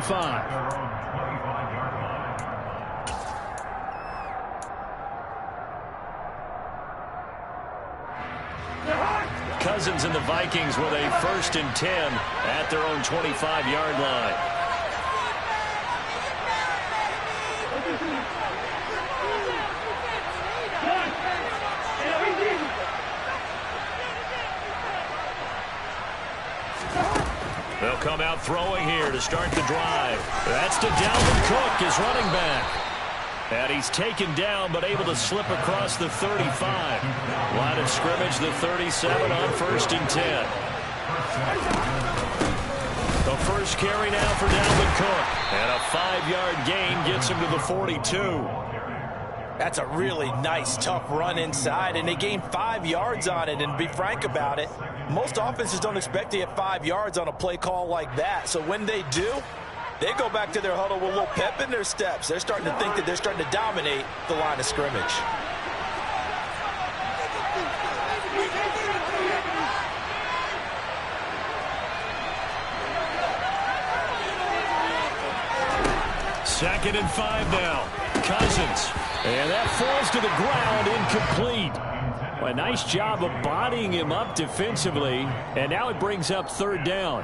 25. Cousins and the Vikings with a 1st and 10 at their own 25-yard line. They'll come out throwing here to start the drive. That's to Dalvin Cook, his running back. And he's taken down, but able to slip across the 35. Line of scrimmage, the 37 on 1st and 10. The first carry now for Dalvin Cook. And a 5-yard gain gets him to the 42. That's a really nice, tough run inside, and they gained 5 yards on it. And to be frank about it, most offenses don't expect to get 5 yards on a play call like that. So when they do, they go back to their huddle with a little pep in their steps. They're starting to think that they're starting to dominate the line of scrimmage. Second and 5 now. Cousins. And that falls to the ground, incomplete. A nice job of bodying him up defensively. And now it brings up 3rd down.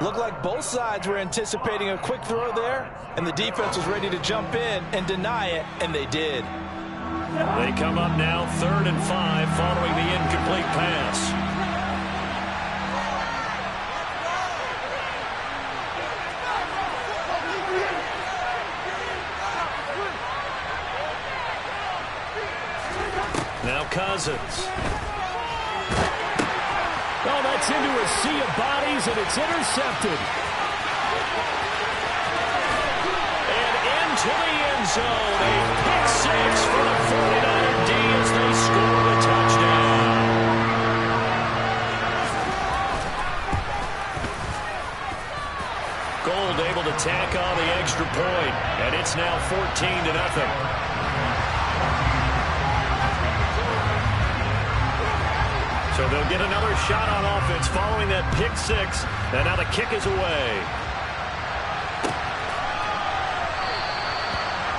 Looked like both sides were anticipating a quick throw there, and the defense was ready to jump in and deny it, and they did. They come up now 3rd and 5 following the incomplete pass. Now Cousins. Oh, that's into a sea of bodies, and it's intercepted. And into the end zone. A pick 6 for the 49er D as they score the touchdown. Gold able to tack on the extra point, and it's now 14-0. So they'll get another shot on offense following that pick 6. And now the kick is away.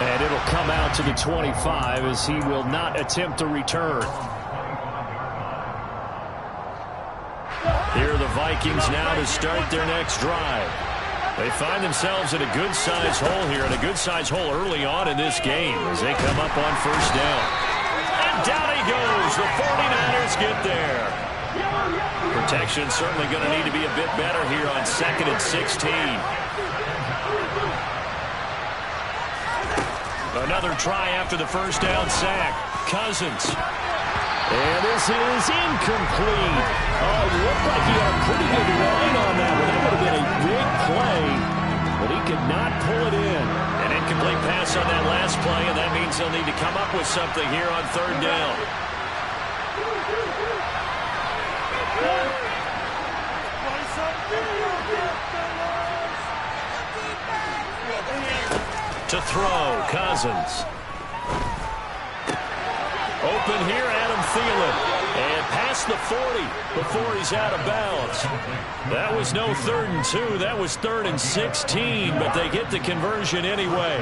And it'll come out to the 25 as he will not attempt to return. Here are the Vikings now to start their next drive. They find themselves in a good-sized hole here, and a good-sized hole early on in this game as they come up on 1st down. And down he goes. The 49ers get there. Protection certainly going to need to be a bit better here on 2nd and 16. Another try after the 1st down sack. Cousins. And this is incomplete. Oh, it looked like he had a pretty good line on that one. That would have been a big play, but he could not pull it in. An incomplete pass on that last play, and that means they'll need to come up with something here on 3rd down. To throw, Cousins. Open here, Adam Thielen. And past the 40 before he's out of bounds. That was no 3rd and 2. That was 3rd and 16, but they get the conversion anyway.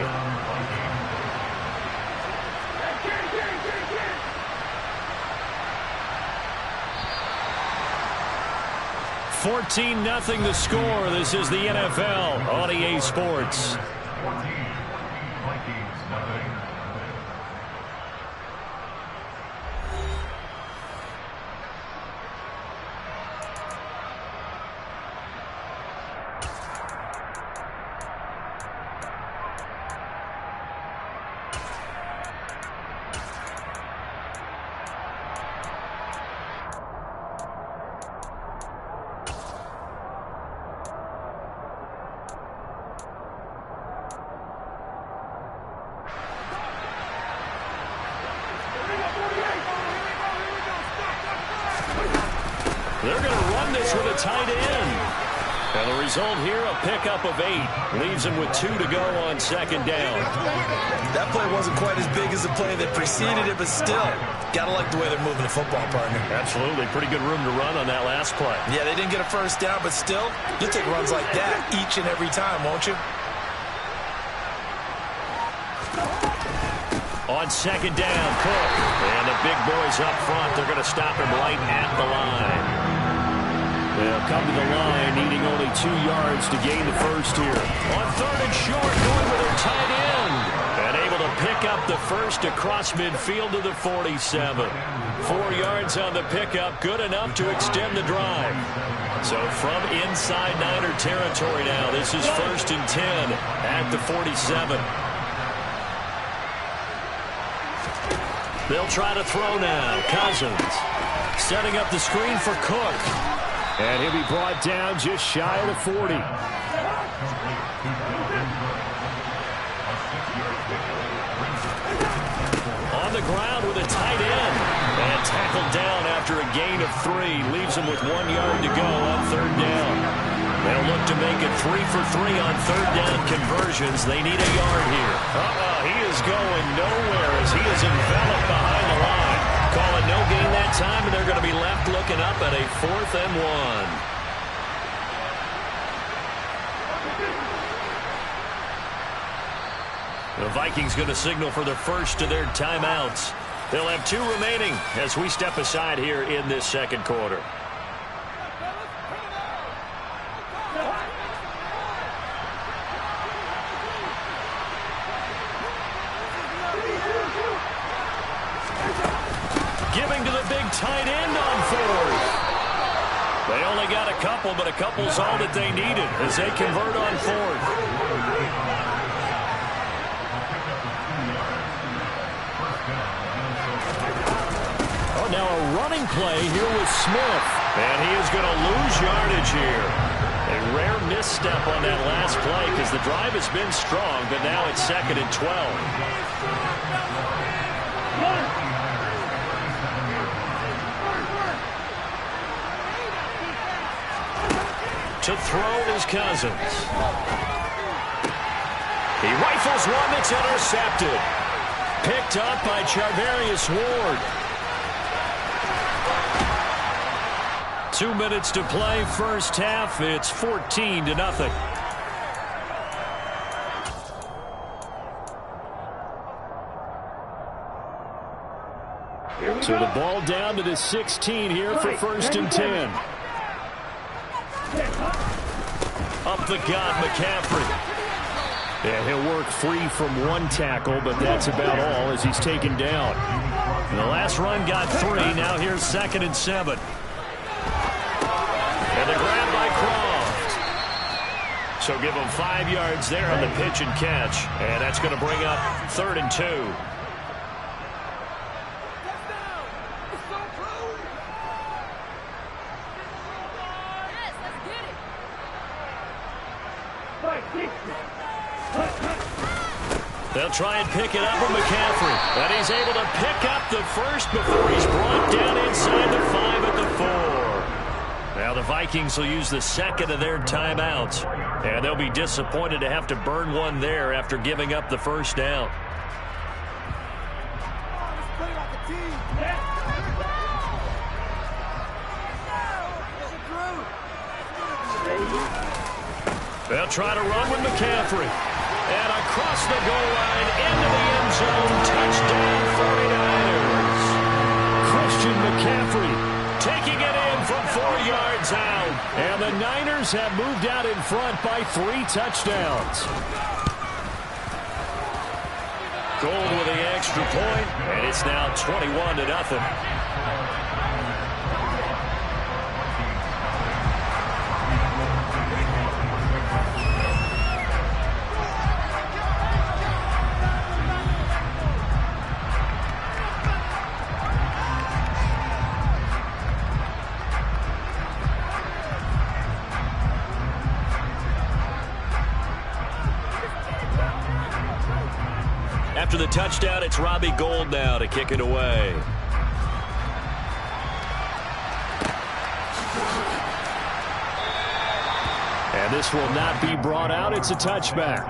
$14-0 the score. This is the NFL on EA Sports. They're going to run this with a tight end. And the result here, a pickup of 8. Leaves him with 2 to go on second down. That play wasn't quite as big as the play that preceded it, but still, got to like the way they're moving the football, partner. Absolutely. Pretty good room to run on that last play. Yeah, they didn't get a first down, but still, you'll take runs like that each and every time, won't you? On second down, Cook. And the big boys up front. They're going to stop him right at the line. They'll come to the line, needing only 2 yards to gain the first here. On third and short, going with their tight end. And able to pick up the first across midfield to the 47. 4 yards on the pickup, good enough to extend the drive. So from inside Niner territory now, this is 1st and 10 at the 47. They'll try to throw now. Cousins setting up the screen for Cook. And he'll be brought down just shy of the 40. On the ground with a tight end. And tackled down after a gain of 3. Leaves him with 1 yard to go on third down. They'll look to make it 3 for 3 on third down conversions. They need a yard here. He is going nowhere as he is enveloped behind the line. Call it no gain that time, and they're going to be left looking up at a 4th and 1. The Vikings going to signal for the first of their timeouts. They'll have 2 remaining as we step aside here in this second quarter. Giving to the big tight end on 4th. They only got a couple, but a couple's all that they needed as they convert on 4th. Now a running play here with Smith. And he is going to lose yardage here. A rare misstep on that last play because the drive has been strong, but now it's 2nd and 12. To throw is Cousins. He rifles one that's intercepted. Picked up by Charvarius Ward. 2 minutes to play, first half. It's 14-0. So the ball down to the 16 here for 1st and 10. Up the gut, McCaffrey. Yeah, he'll work free from 1 tackle, but that's about all as he's taken down. And the last run got 3. Now here's 2nd and 7. And the grab by Croft. So give him 5 yards there on the pitch and catch. And that's going to bring up 3rd and 2. They'll try and pick it up with McCaffrey. And he's able to pick up the first before he's brought down inside the 5 at the 4. Now the Vikings will use the 2nd of their timeouts. And they'll be disappointed to have to burn one there after giving up the first down. They'll try to run with McCaffrey. And across the goal line into the end zone. Touchdown 49ers. Christian McCaffrey taking it in from 4 yards out. And the Niners have moved out in front by 3 touchdowns. Gold with the extra point, and it's now 21-0. After the touchdown, it's Robbie Gould now to kick it away. And this will not be brought out. It's a touchback.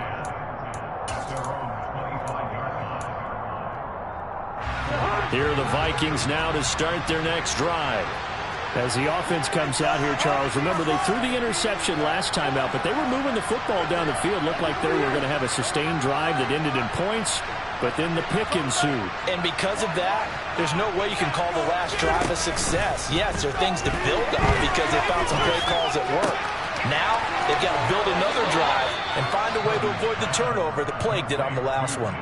Here are the Vikings now to start their next drive. As the offense comes out here, Charles, remember they threw the interception last time out, but they were moving the football down the field. Looked like they were going to have a sustained drive that ended in points, but then the pick ensued. And because of that, there's no way you can call the last drive a success. Yes, there are things to build on because they found some play calls at work. Now, they've got to build another drive and find a way to avoid the turnover the plague did on the last one.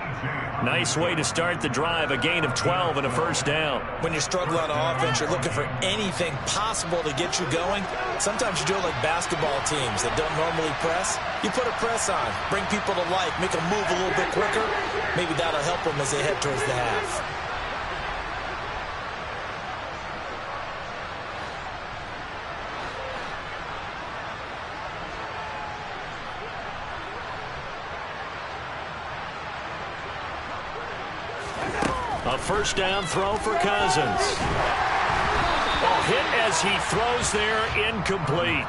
Nice way to start the drive, a gain of 12 and a first down. When you're struggling on offense, you're looking for anything possible to get you going. Sometimes you do it like basketball teams that don't normally press. You put a press on, bring people to life, make them move a little bit quicker. Maybe that'll help them as they head towards the half. A first down throw for Cousins. A hit as he throws there, incomplete.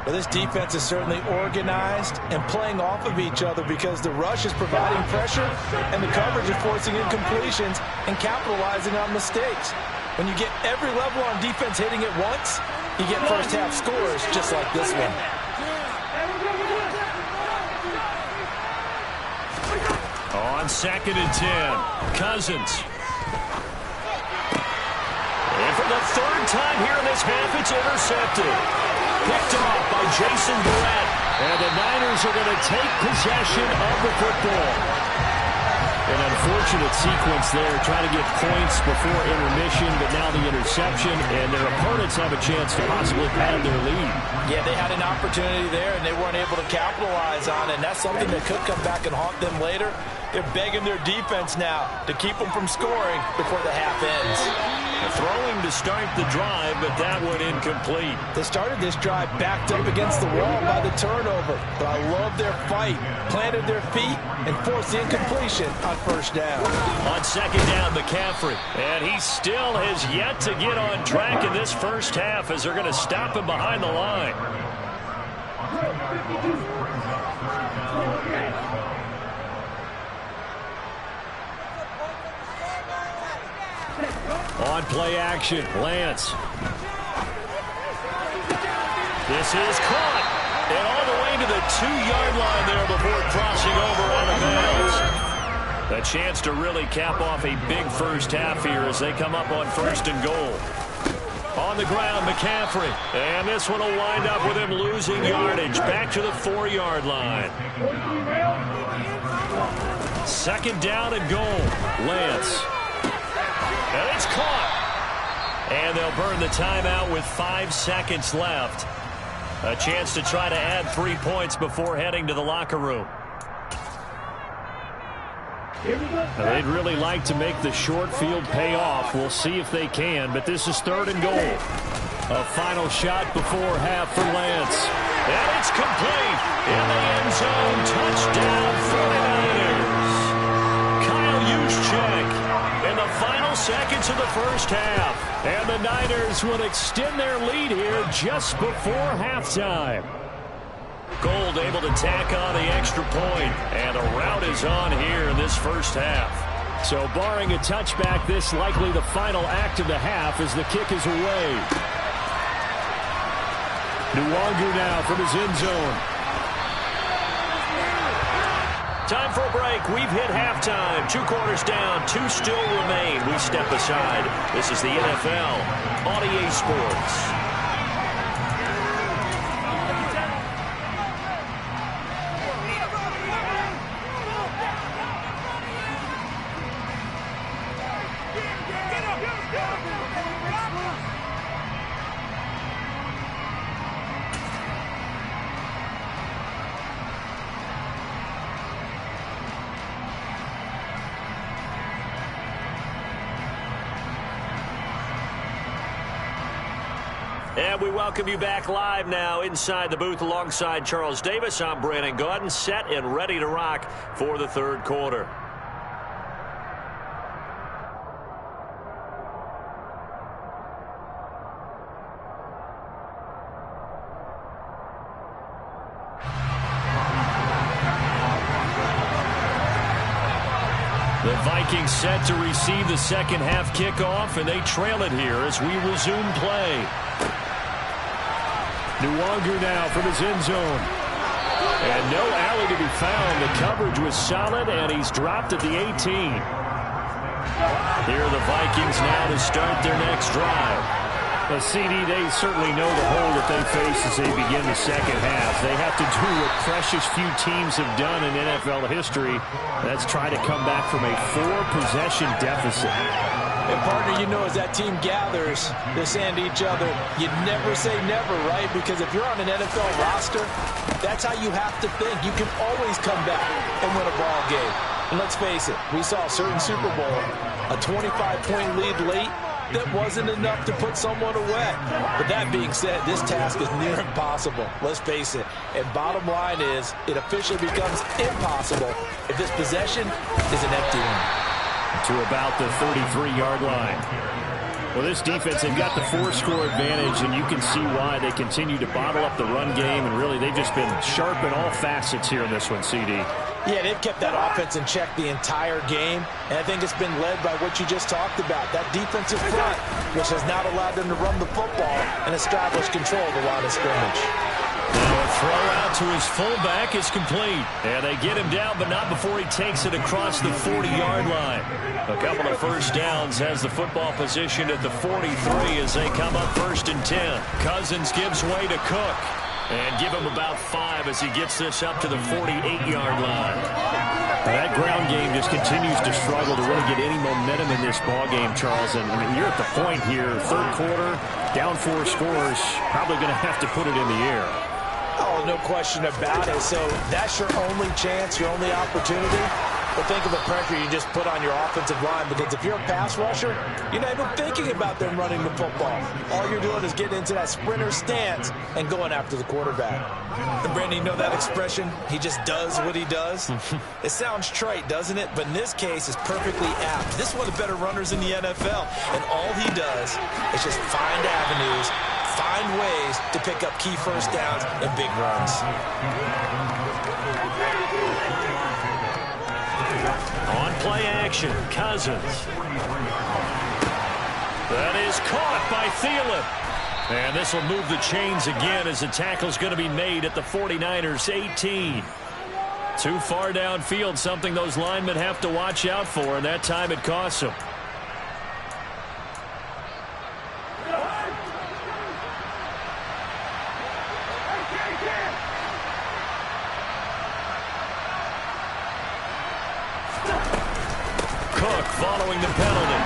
Well, this defense is certainly organized and playing off of each other because the rush is providing pressure and the coverage is forcing incompletions and capitalizing on mistakes. When you get every level on defense hitting at once, you get first half scores just like this one. On 2nd and 10, Cousins. And for the third time here in this half, it's intercepted. Picked off by Jason Barrett. And the Niners are going to take possession of the football. An unfortunate sequence there, trying to get points before intermission, but now the interception, and their opponents have a chance to possibly pad their lead. Yeah, they had an opportunity there, and they weren't able to capitalize on it, and that's something that could come back and haunt them later. They're begging their defense now to keep them from scoring before the half ends. Throwing to start the drive, but that one incomplete. They started this drive backed up against the wall by the turnover, but I love their fight. Planted their feet and forced the incompletion on first down. On 2nd down, McCaffrey. And he still has yet to get on track in this first half as they're going to stop him behind the line. On play action, Lance. This is caught. And all the way to the 2-yard line there before crossing over out of bounds. A chance to really cap off a big first half here as they come up on 1st and goal. On the ground, McCaffrey. And this one will wind up with him losing yardage. Back to the 4-yard line. 2nd down and goal. Lance. And it's caught. And they'll burn the timeout with 5 seconds left. A chance to try to add 3 points before heading to the locker room. They'd really like to make the short field pay off. We'll see if they can, but this is 3rd and goal. A final shot before half for Lance. And it's complete. In the end zone, touchdown 49ers. Kyle Juszczyk in the final seconds of the first half. And the Niners will extend their lead here just before halftime. Gold able to tack on the extra point, and a rout is on here in this first half. So barring a touchback, this likely the final act of the half as the kick is away. Nwangu now from his end zone. Time for a break. We've hit halftime. 2 quarters down, 2 still remain. We step aside. This is the NFL on EA Sports. And we welcome you back live now inside the booth alongside Charles Davis. I'm Brandon Gaudin, set and ready to rock for the 3rd quarter. The Vikings set to receive the second half kickoff, and they trail it here as we resume play. Nwangu now from his end zone. And no alley to be found. The coverage was solid, and he's dropped at the 18. Here are the Vikings now to start their next drive. Well, CD, they certainly know the hole that they face as they begin the second half. They have to do what precious few teams have done in NFL history. That's try to come back from a 4-possession deficit. And, partner, you know, as that team gathers, they're saying to each other, you never say never, right? Because if you're on an NFL roster, that's how you have to think. You can always come back and win a ball game. And let's face it, we saw a certain Super Bowl, a 25-point lead late, that wasn't enough to put someone away. But that being said, this task is near impossible. Let's face it. And bottom line is, it officially becomes impossible if this possession is an empty one. To about the 33-yard line. Well, this defense, they've got the 4-score advantage, and you can see why they continue to bottle up the run game, and really they've just been sharp in all facets here in this one, CD. Yeah, they've kept that offense in check the entire game, and I think it's been led by what you just talked about, that defensive front, which has not allowed them to run the football and establish control of the line of scrimmage. Now a throw out to his fullback is complete. And they get him down, but not before he takes it across the 40-yard line. A couple of first downs has the football positioned at the 43 as they come up 1st and 10. Cousins gives way to Cook. And give him about 5 as he gets this up to the 48-yard line. That ground game just continues to struggle to really get any momentum in this ball game, Charles. And I mean, you're at the point here, third quarter, down 4 scores, probably going to have to put it in the air. Oh, no question about it. So that's your only chance, your only opportunity. But think of the pressure you just put on your offensive line, because if you're a pass rusher, you're not even thinking about them running the football. All you're doing is getting into that sprinter stance and going after the quarterback. And Brandon, you know that expression? He just does what he does? It sounds trite, doesn't it? But in this case, it's perfectly apt. This is one of the better runners in the NFL, and all he does is just find avenues, find ways to pick up key first downs and big runs. On play action, Cousins. That is caught by Thielen. And this will move the chains again as the tackle's going to be made at the 49ers 18. Too far downfield, something those linemen have to watch out for, and that time it costs them. Cook following the penalty.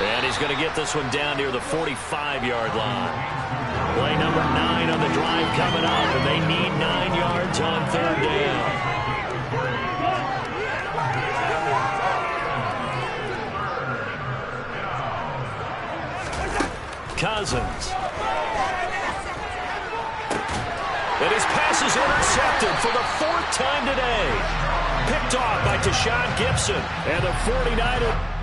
And he's going to get this one down near the 45-yard line. Play number 9 on the drive coming up, and they need 9 yards on 3rd down. Cousins. And his pass is intercepted for the 4th time today. Picked off by Tashawn Gibson. And the 49ers